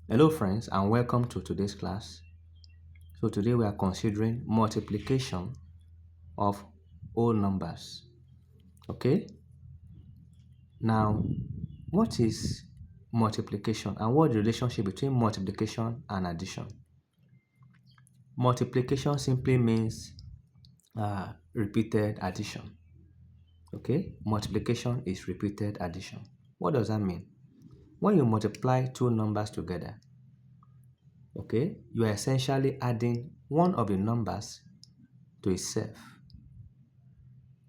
Hello friends and welcome to today's class. So today we are considering multiplication of whole numbers. Okay? Now, what is multiplication and what is the relationship between multiplication and addition? Multiplication simply means repeated addition. Okay? Multiplication is repeated addition. What does that mean? When you multiply two numbers together, okay, you are essentially adding one of the numbers to itself,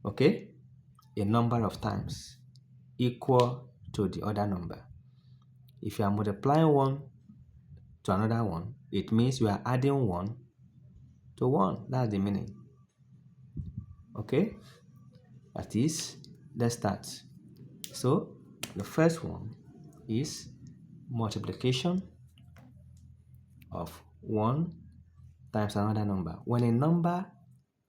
okay, a number of times equal to the other number. If you are multiplying one to another one, it means you are adding one to one. That's the meaning. Okay, that is, let's start. So the first one is multiplication of 1 times another number. When a number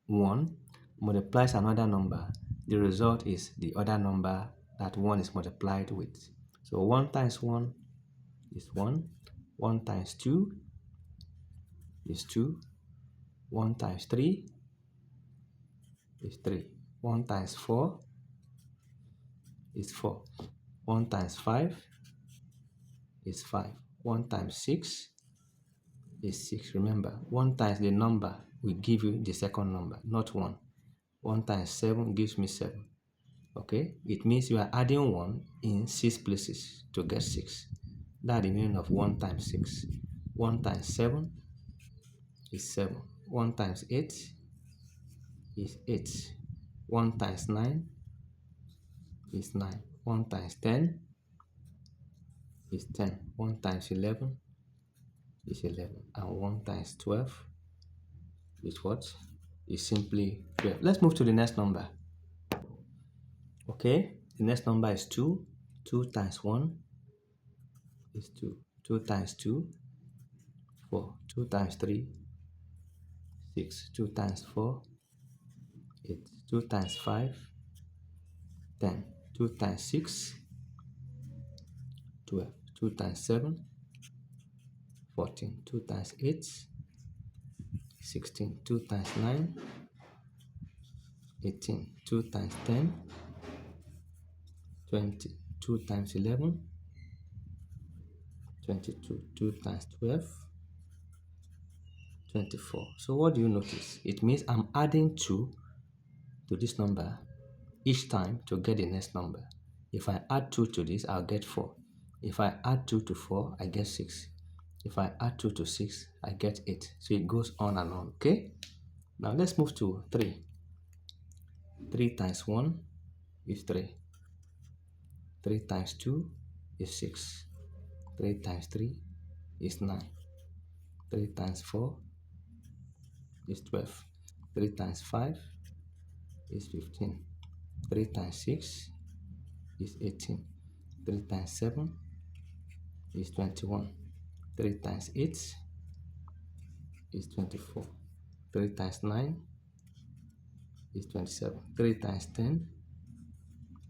1 multiplies another number, the result is the other number that 1 is multiplied with. So 1 times 1 is 1. 1 times 2 is 2. 1 times 3 is 3. 1 times 4 is 4. 1 times 5 is 5. 1 times 6 is 6. Remember, 1 times the number will give you the second number, not 1. 1 times 7 gives me 7. Okay, it means you are adding 1 in 6 places to get 6. That's the meaning of 1 times 6. 1 times 7 is 7. 1 times 8 is 8. 1 times 9 is 9. 1 times 10 is 10. 1 times 11 is 11. And 1 times 12 is what? Is simply 12. Let's move to the next number. Okay, the next number is 2. 2 times 1 is 2. 2 times 2, 4. 2 times 3, 6. 2 times 4, 8. 2 times 5, 10. 2 times 6, 12. 2 times 7, 14. 2 times 8, 16. 2 times 9, 18. 2 times 10, 20. 2 times 11, 22. 2 times 12, 24. So what do you notice? It means I'm adding 2 to this number each time to get the next number. If I add 2 to this, I'll get 4. If I add 2 to 4, I get 6. If I add 2 to 6, I get 8. So it goes on and on, okay? Now let's move to 3. 3 times 1 is 3. 3 times 2 is 6. 3 times 3 is 9. 3 times 4 is 12. 3 times 5 is 15. 3 times 6 is 18. 3 times 7 is 21. 3 times 8 is 24. 3 times 9 is 27. 3 times 10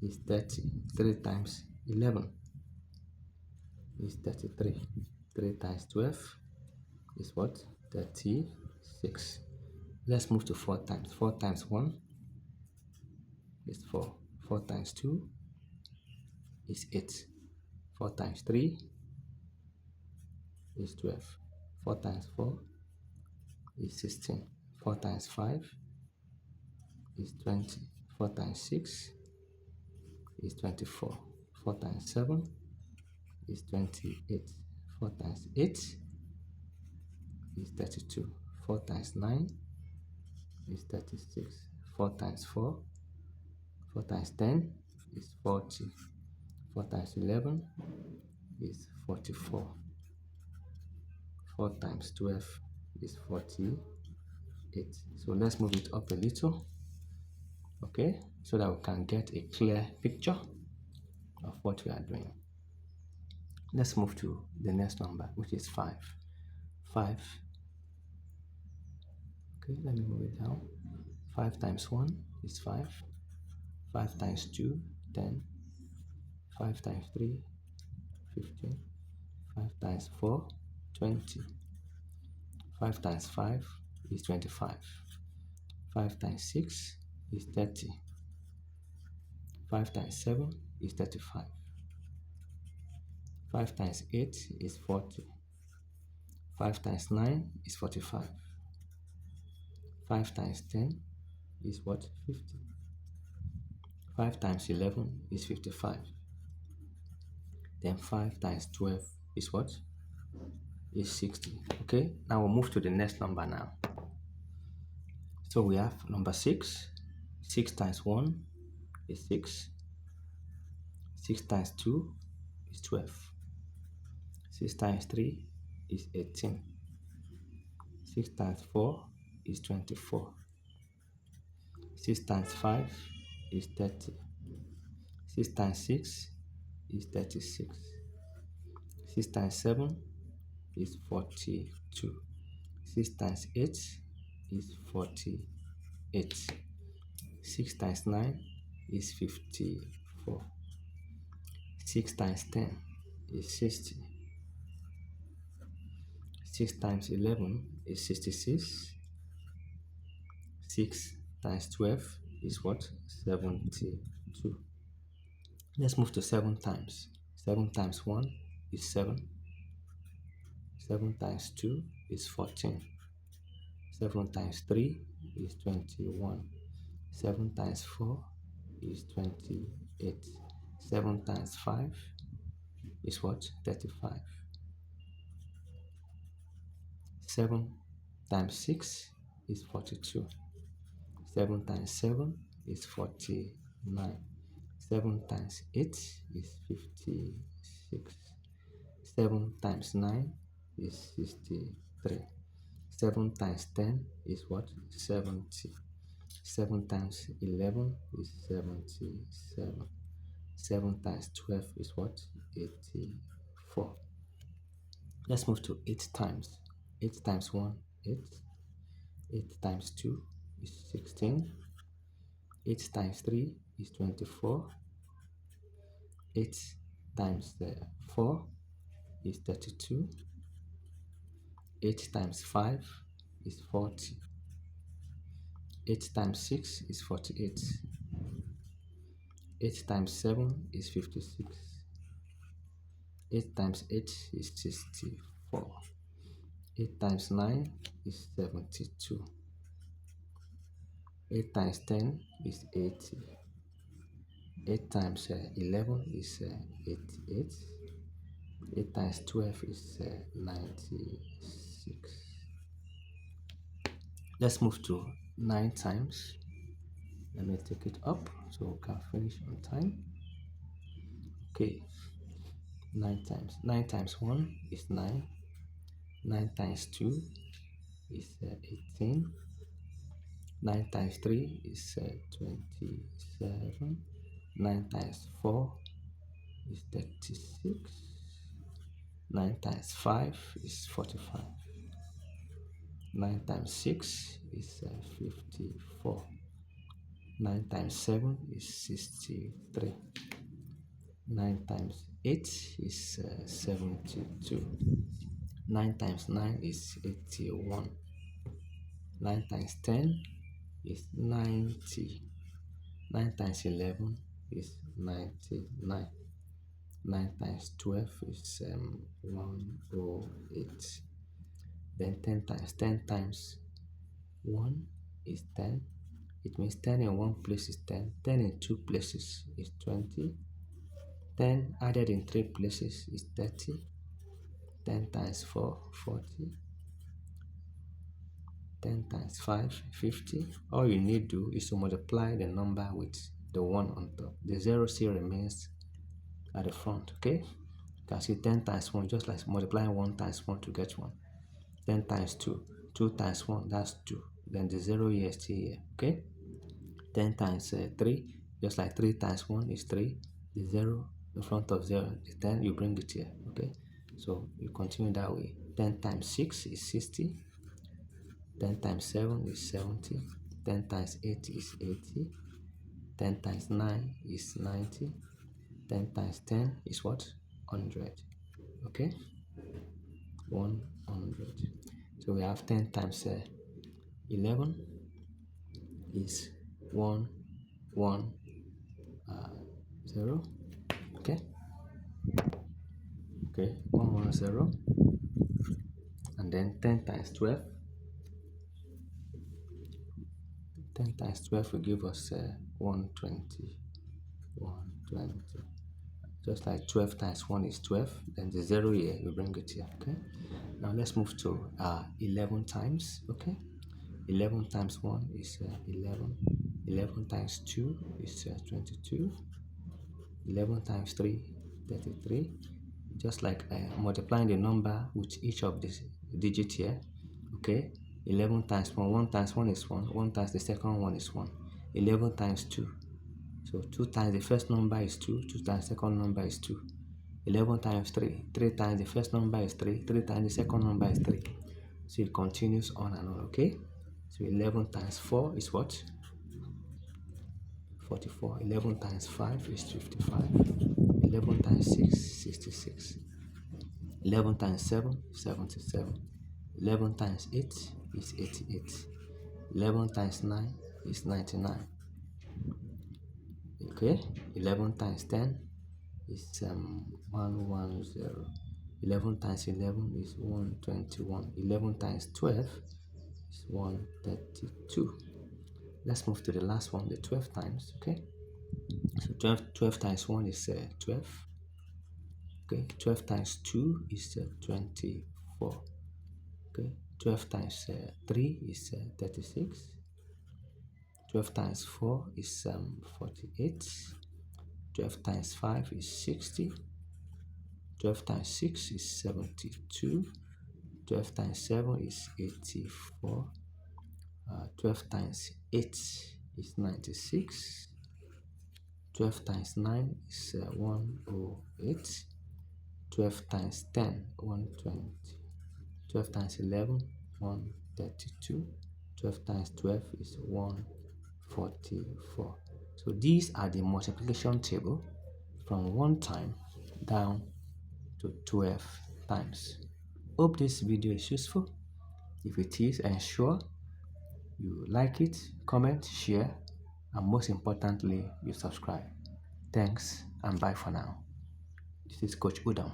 is 30. 3 times 11 is 33. 3 times 12 is what? 36. Let's move to 4 times. 4 times 1 is 4. 4 times 2 is 8. 4 times 3 is 12. 4 times 4 is 16. 4 times 5 is 20. 4 times 6 is 24. 4 times 7 is 28. 4 times 8 is 32. 4 times 9 is 36. 4 times 4, 4 times 10 is 40. 4 times 11 is 44. 4 times 12 is 48. So let's move it up a little, okay, so that we can get a clear picture of what we are doing. Let's move to the next number, which is 5. 5. Okay, let me move it down. 5 times 1 is 5. 5 times 2, 10. 5 times 3, 15. 5 times 4, 20. 5 times 5 is 25. 5 times 6 is 30. 5 times 7 is 35. 5 times 8 is 40. 5 times 9 is 45. 5 times 10 is what? 50. 5 times 11 is 55. Then 5 times 12 is what? Is 60. Okay, now we'll move to the next number now. So we have number 6. 6 times 1 is 6. 6 times 2 is 12. 6 times 3 is 18. 6 times 4 is 24. 6 times 5 is 30. 6 times 6 is 36. 6 times 7 is 42. 6 times 8 is 48. 6 times 9 is 54. 6 times 10 is 60. 6 times 11 is 66. 6 times 12 is what? 72. Let's move to 7 times. 7 times 1 is 7. 7 times 2 is 14. 7 times 3 is 21. 7 times 4 is 28. 7 times 5 is what? 35. 7 times 6 is 42. 7 times 7 is 49. 7 times 8 is 56. 7 times 9 is 63. 7 times 10 is what? 70. 7 times 11 is 77. 7 times 12 is what? 84. Let's move to 8 times. 8 times 1, 8. 8 times 2 is 16. 8 times 3 is 24. 8 times 4 is 32. 8 times 5 is 40. 8 times 6 is 48. 8 times 7 is 56. 8 times 8 is 64. 8 times 9 is 72. 8 times 10 is 80. 8 times 11 is 88. 8 times 12 is 96. Let's move to 9 times. Let me take it up so we can finish on time. Okay, 9 times. 9 times 1 is 9. 9 times 2 is 18. 9 times 3 is 27. 9 times 4 is 36. 9 times 5 is 45. 9 times 6 is 54. 9 times 7 is 63. 9 times 8 is 72. 9 times 9 is 81. 9 times 10 is 90. 9 times 11 is 99. 9 times 12 is 108. Then 10 times 1 is 10. It means 10 in one place is 10. 10 in two places is 20. 10 added in three places is 30. 10 times 4, 40. 10 times 5, 50. All you need to do is to multiply the number with the 1 on top. The 0 still remains at the front, okay? You can see 10 times 1, just like multiplying 1 times 1 to get 1. 10 times 2, 2 times 1, that's 2. Then the 0 here is still here, okay? 10 times 3, just like 3 times 1 is 3. The 0 in front of 0 is 10, you bring it here, okay? So you continue that way. 10 times 6 is 60. 10 times 7 is 70. 10 times 8 is 80. 10 times 9 is 90. 10 times 10 is what? 100. Okay? 100. So we have 10 times 11 is 110. Okay, 110. And then 10 times 12. 10 times 12 will give us 120. 120. Just like 12 times 1 is 12, then the 0 here, we bring it here. Okay, now let's move to 11 times. Okay, 11 times 1 is 11. 11 times 2 is 22. 11 times 3, 33. Just like multiplying the number with each of these digits here. Okay, 11 times 1, 1 times 1 is 1, 1 times the second one is 1. 11 times 2, so 2 times the first number is 2, 2 times the second number is 2. 11 times 3, 3 times the first number is 3, 3 times the second number is 3. So it continues on and on. Okay, so 11 times 4 is what? 44. 11 times 5 is 55. 11 times 6, 66. 11 times 7, 77. 11 times 8 is 88. 11 times 9 is 99. Okay, 11 times 10 is 110. 11 times 11 is 121. 11 times 12 is 132. Let's move to the last one, the 12 times. Okay, so 12 times 1 is 12. Okay, 12 times 2 is 24. Okay, 12 times 3 is 36. 12 times 4 is 48. 12 times 5 is 60. 12 times 6 is 72. 12 times 7 is 84. 12 times 8 is 96. 12 times 9 is 108. 12 times 10, 120. 12 times 11, 132. 12 times 12 is 144. So these are the multiplication table from 1 time down to 12 times. Hope this video is useful. If it is, ensure you like it, comment, share, and most importantly, you subscribe. Thanks and bye for now. This is Coach Udom.